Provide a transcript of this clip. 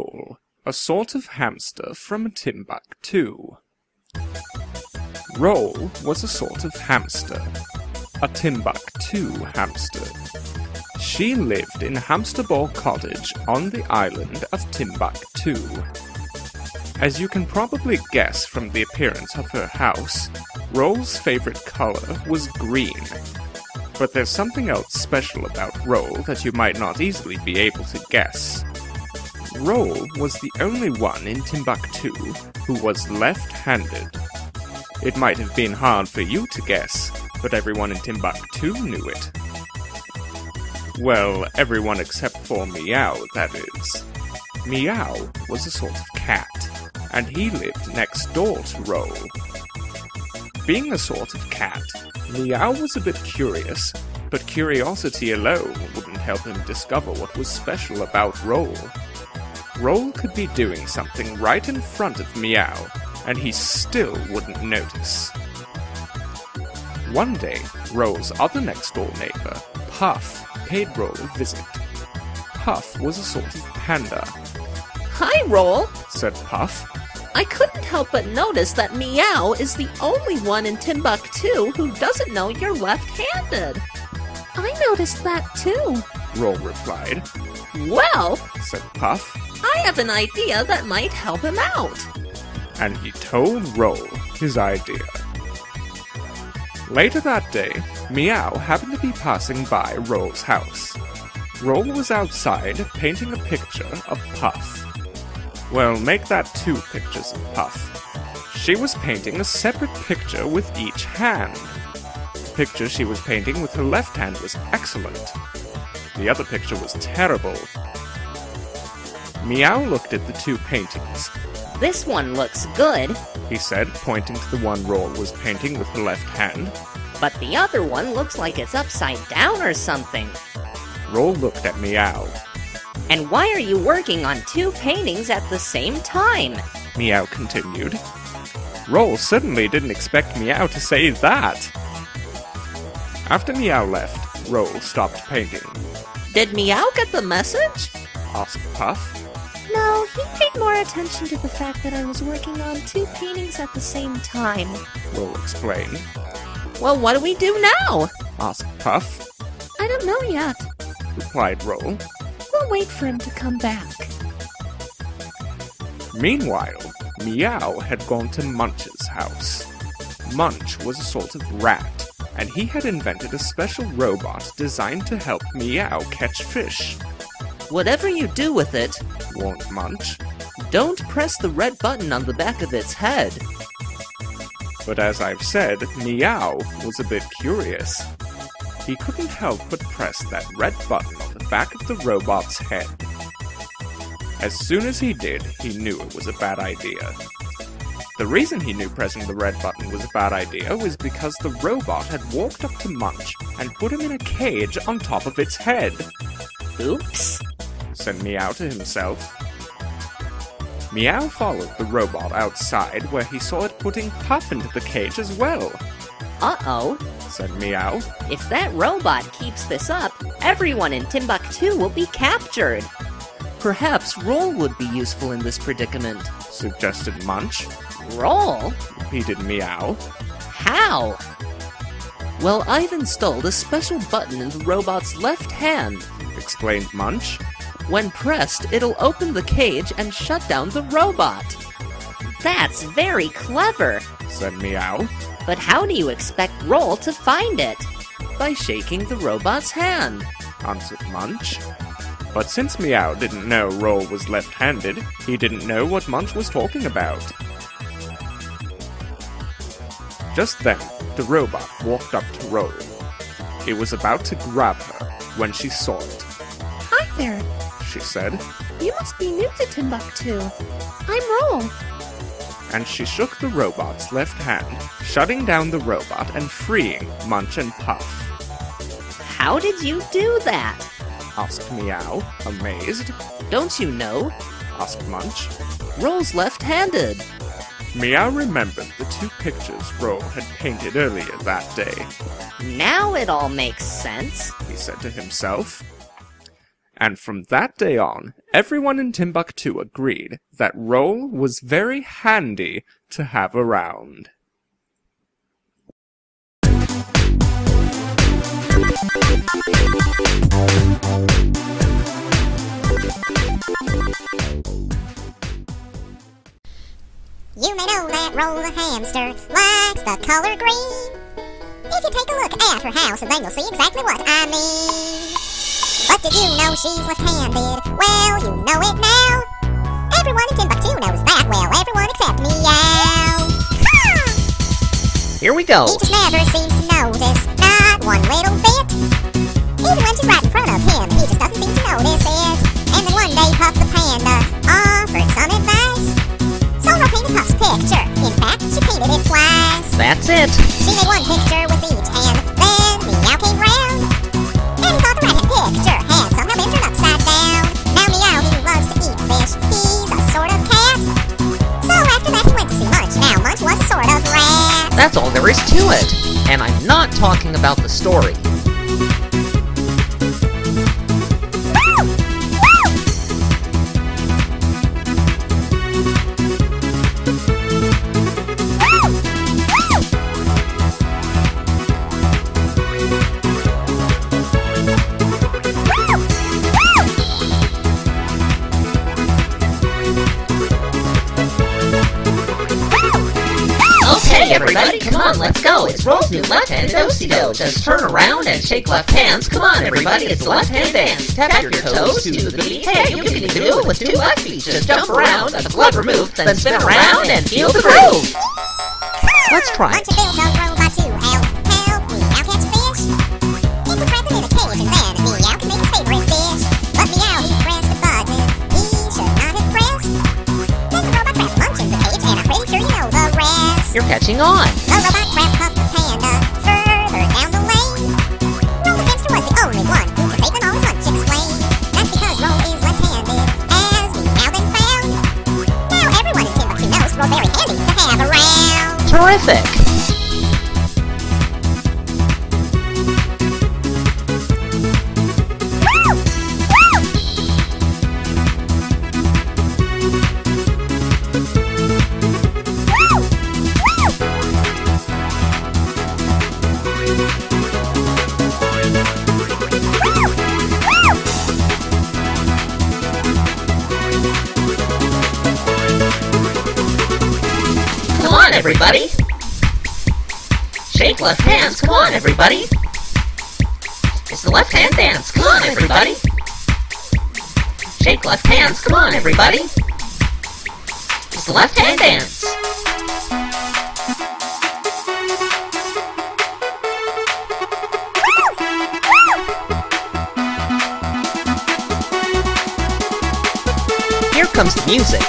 Roll, a sort of hamster from Timbuctoo. Roll was a sort of hamster, a Timbuctoo hamster. She lived in Hamsterball Cottage on the island of Timbuctoo. As you can probably guess from the appearance of her house, Roll's favorite color was green. But there's something else special about Roll that you might not easily be able to guess. Roll was the only one in Timbuctoo who was left-handed. It might have been hard for you to guess, but everyone in Timbuctoo knew it. Well, everyone except for Meow, that is. Meow was a sort of cat, and he lived next door to Roll. Being a sort of cat, Meow was a bit curious, but curiosity alone wouldn't help him discover what was special about Roll. Roll could be doing something right in front of Meow, and he still wouldn't notice. One day, Roll's other next-door neighbor, Puff, paid Roll a visit. Puff was a sort of panda. "Hi, Roll," said Puff. "I couldn't help but notice that Meow is the only one in Timbuctoo who doesn't know you're left-handed." "I noticed that too," Roll replied. "Well," said Puff, "I have an idea that might help him out." And he told Roll his idea. Later that day, Meow happened to be passing by Roll's house. Roll was outside painting a picture of Puff. Well, make that 2 pictures of Puff. She was painting a separate picture with each hand. The picture she was painting with her left hand was excellent. The other picture was terrible. Meow looked at the 2 paintings. "This one looks good," he said, pointing to the one Roll was painting with her left hand. "But the other one looks like it's upside down or something." Roll looked at Meow. "And why are you working on 2 paintings at the same time?" Meow continued. Roll certainly didn't expect Meow to say that. After Meow left, Roll stopped painting. "Did Meow get the message?" asked Puff. "No, he paid more attention to the fact that I was working on 2 paintings at the same time." Roll explained. "Well, what do we do now?" asked Puff. "I don't know yet. Replied Roll. We'll wait for him to come back." Meanwhile, Meow had gone to Munch's house. Munch was a sort of rat, and he had invented a special robot designed to help Meow catch fish. "Whatever you do with it," warned Munch, "don't press the red button on the back of its head." But as I've said, Meow was a bit curious. He couldn't help but press that red button on the back of the robot's head. As soon as he did, he knew it was a bad idea. The reason he knew pressing the red button was a bad idea was because the robot had walked up to Munch and put him in a cage on top of its head. "Oops," said Meow to himself. Meow followed the robot outside where he saw it putting Puff into the cage as well. "Uh-oh," said Meow. "if that robot keeps this up, everyone in Timbuctoo will be captured." "Perhaps Roll would be useful in this predicament," suggested Munch. "Roll?" repeated Meow. "How?" "Well, I've installed a special button in the robot's left hand," explained Munch. "When pressed, it'll open the cage and shut down the robot." "That's very clever," said Meow. "But how do you expect Roll to find it?" "By shaking the robot's hand," answered Munch. But since Meow didn't know Roll was left-handed, he didn't know what Munch was talking about. Just then, the robot walked up to Roll. It was about to grab her when she saw it. "Hi there," she said. "You must be new to Timbuctoo. I'm Roll." And she shook the robot's left hand, shutting down the robot and freeing Munch and Puff. "How did you do that?" asked Meow, amazed. "Don't you know?" asked Munch. "Roll's left-handed." Meow remembered the 2 pictures Roll had painted earlier that day. "Now it all makes sense," he said to himself. And from that day on, everyone in Timbuctoo agreed that Roll was very handy to have around. You may know that Roll the hamster likes the color green. If you take a look at her house, and then you'll see exactly what I mean. But did you know she's left-handed? Well, you know it now. Everyone in Timbuctoo knows that. Well, everyone except Meow. Here we go. He just never seems to notice, not one little bit. Even when she's right in front of him, he just doesn't seem to notice it. And then one day Puff the panda offered some advice. So Roll painted Puff's picture. In fact, she painted it twice. That's it. She made one picture with each hand, then Meow came round. And he thought the right-hand picture had somehow been turned upside down. Now Meow, he loves to eat fish. He's a sort of cat. So after that he went to see Munch. Now Munch was a sort of rat. That's all there is to it. And I'm not talking about the story. Okay, everybody, come on, let's go. It's Roll's new left-handed OC. Just turn around and shake left hands. Come on, everybody, it's the left-hand dance. Tap your toes to the beat. Hey, you can even do it with two left feet. Just jump around, let the blood remove, then spin around and feel the groove. Let's try it. Munch built a robot to help Meow catch fish. He could trap him in a cage and then Meow can make his favorite dish. But Meow, he pressed a button he should not have pressed. Then the robot trapped Munch in the cage, and I'm pretty sure you know the rest. You're catching on. The robot trapped Puff the panda further down the lane. Roll the hamster was the only one who could save them all, as Munch explained. That's because Roll is left-handed, as Meow then found. Now everyone in Timbuctoo knows Roll's very handy to have around. Terrific. Come on, everybody. Shake left hands. Come on, everybody. It's the left-hand dance. Come on, everybody. Shake left hands. Come on, everybody. It's the left-hand dance. Here comes the music.